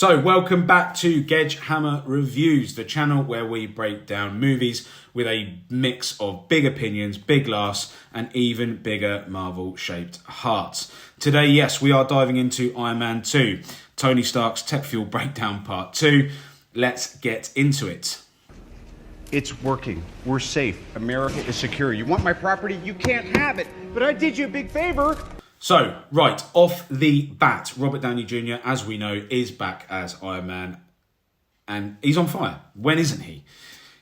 So, welcome back to Gedgehammer Reviews, the channel where we break down movies with a mix of big opinions, big laughs, and even bigger Marvel-shaped hearts. Today, yes, we are diving into Iron Man 2, Tony Stark's Tech Fuel Breakdown Part 2. Let's get into it. It's working. We're safe. America is secure. You want my property? You can't have it. But I did you a big favor. So, right, off the bat, Robert Downey Jr., as we know, is back as Iron Man. And he's on fire. When isn't he?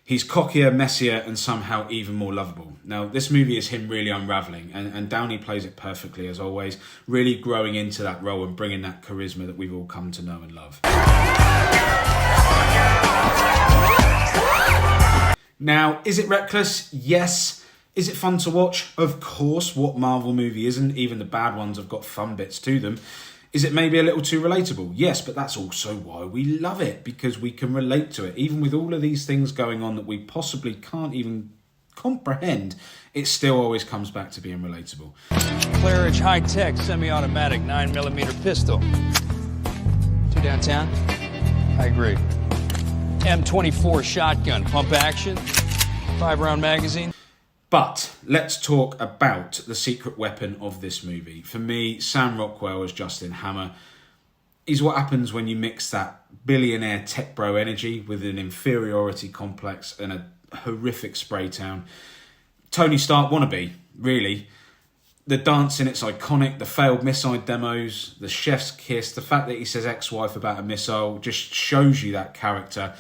He's cockier, messier, and somehow even more lovable. Now, this movie is him really unravelling, and Downey plays it perfectly, as always, really growing into that role and bringing that charisma that we've all come to know and love. Now, is it reckless? Yes. Is it fun to watch? Of course. What Marvel movie isn't? Even the bad ones have got fun bits to them. Is it maybe a little too relatable? Yes, but that's also why we love it, because we can relate to it. Even with all of these things going on that we possibly can't even comprehend, it still always comes back to being relatable. Claridge high-tech semi-automatic 9mm pistol. 2 downtown? I agree. M24 shotgun, pump action, 5-round magazine. But let's talk about the secret weapon of this movie. For me, Sam Rockwell as Justin Hammer is what happens when you mix that billionaire tech bro energy with an inferiority complex and a horrific spray town. Tony Stark wannabe, really. The dancing, it's iconic. The failed missile demos, the chef's kiss, the fact that he says ex-wife about a missile just shows you that character.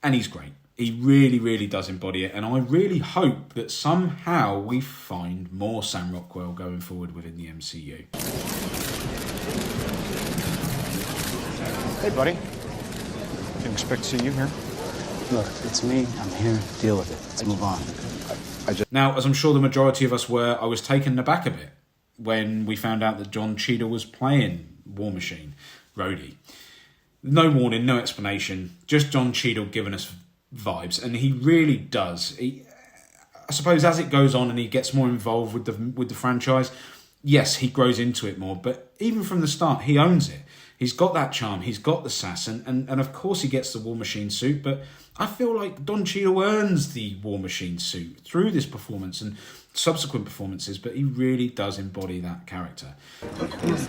And he's great. He really, really does embody it. And I really hope that somehow we find more Sam Rockwell going forward within the MCU. Hey, buddy. Didn't expect to see you here. Look, it's me. I'm here. Deal with it. Let's move on. Now, as I'm sure the majority of us were, I was taken aback a bit when we found out that John Cheadle was playing War Machine, Rhodey. No warning, no explanation, just John Cheadle giving us vibes, and he really does. I suppose as it goes on and he gets more involved with the franchise, yes, he grows into it more, but even from the start, he owns it. He's got that charm, he's got the sass, and of course he gets the War Machine suit, but I feel like Don Cheadle earns the War Machine suit through this performance and subsequent performances, but he really does embody that character.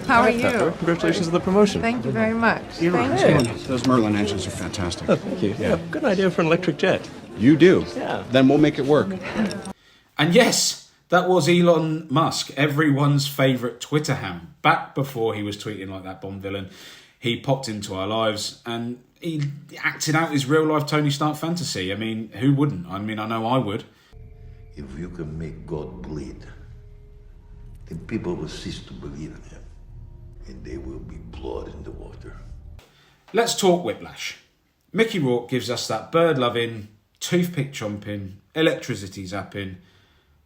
How are you? Congratulations on the promotion. Thank you very much. Thank you. Those Merlin engines are fantastic. Oh, thank you. Yeah, good idea for an electric jet. You do? Yeah. Then we'll make it work. And yes, that was Elon Musk, everyone's favourite Twitter ham. Back before he was tweeting like that Bond villain, he popped into our lives and he acted out his real-life Tony Stark fantasy. I mean, who wouldn't? I mean, I know I would. If you can make God bleed, then people will cease to believe in him, and there will be blood in the water. Let's talk Whiplash. Mickey Rourke gives us that bird-loving, toothpick-chomping, electricity zapping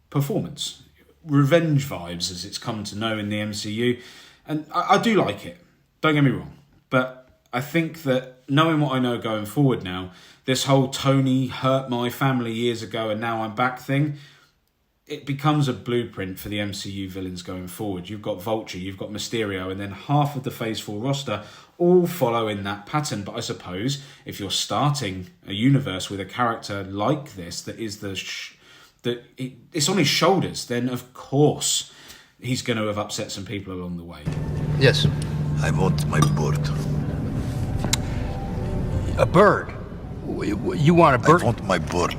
performance. Revenge vibes, as it's come to know in the MCU. And I do like it, don't get me wrong. But I think that knowing what I know going forward now, this whole Tony hurt my family years ago and now I'm back thing, it becomes a blueprint for the MCU villains going forward. You've got Vulture, you've got Mysterio, and then half of the Phase 4 roster all follow in that pattern. But I suppose if you're starting a universe with a character like this that is it's on his shoulders, then of course he's going to have upset some people along the way. Yes. I want my bird. A bird? You want a bird? I want my bird.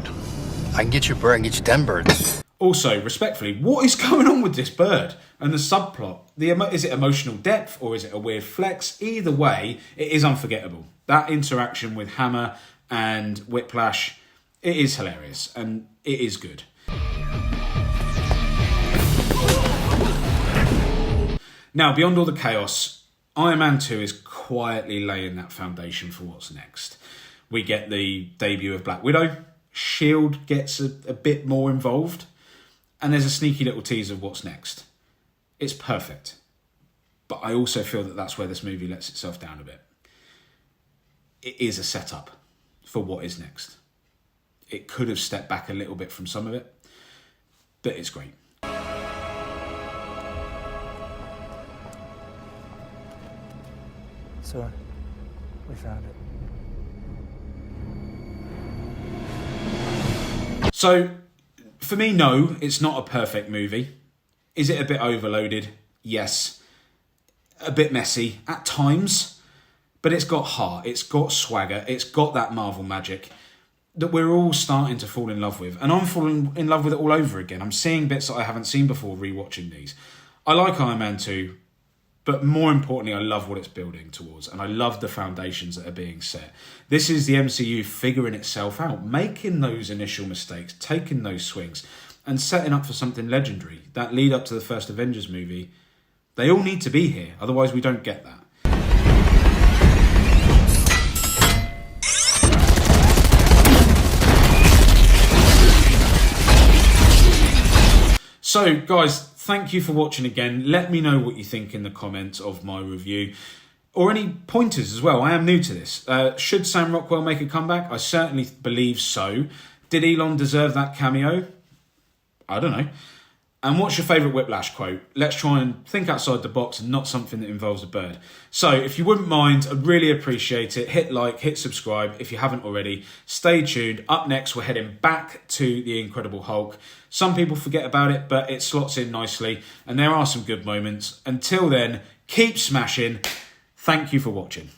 I can get you a bird, I can get you 10 birds. Also, respectfully, what is going on with this bird and the subplot? Is it emotional depth or is it a weird flex? Either way, it is unforgettable. That interaction with Hammer and Whiplash, it is hilarious and it is good. Now, beyond all the chaos, Iron Man 2 is quietly laying that foundation for what's next. We get the debut of Black Widow. S.H.I.E.L.D. gets a bit more involved. And there's a sneaky little tease of what's next. It's perfect. But I also feel that that's where this movie lets itself down a bit. It is a setup for what is next. It could have stepped back a little bit from some of it. But it's great. Sir, We found it. So, for me, no, it's not a perfect movie. Is it a bit overloaded? Yes. A bit messy at times, but it's got heart, it's got swagger, it's got that Marvel magic that we're all starting to fall in love with. And I'm falling in love with it all over again. I'm seeing bits that I haven't seen before rewatching these. I like Iron Man 2, but more importantly, I love what it's building towards, and I love the foundations that are being set. This is the MCU figuring itself out, making those initial mistakes, taking those swings, and setting up for something legendary. That lead up to the first Avengers movie, they all need to be here, otherwise we don't get that. So, guys, thank you for watching again. Let me know what you think in the comments of my review, or any pointers as well. I am new to this. Should Sam Rockwell make a comeback? I certainly believe so. Did Elon deserve that cameo? I don't know. And what's your favourite Whiplash quote? Let's try and think outside the box and not something that involves a bird. So if you wouldn't mind, I'd really appreciate it. Hit like, hit subscribe if you haven't already. Stay tuned. Up next, we're heading back to The Incredible Hulk. Some people forget about it, but it slots in nicely. And there are some good moments. Until then, keep smashing. Thank you for watching.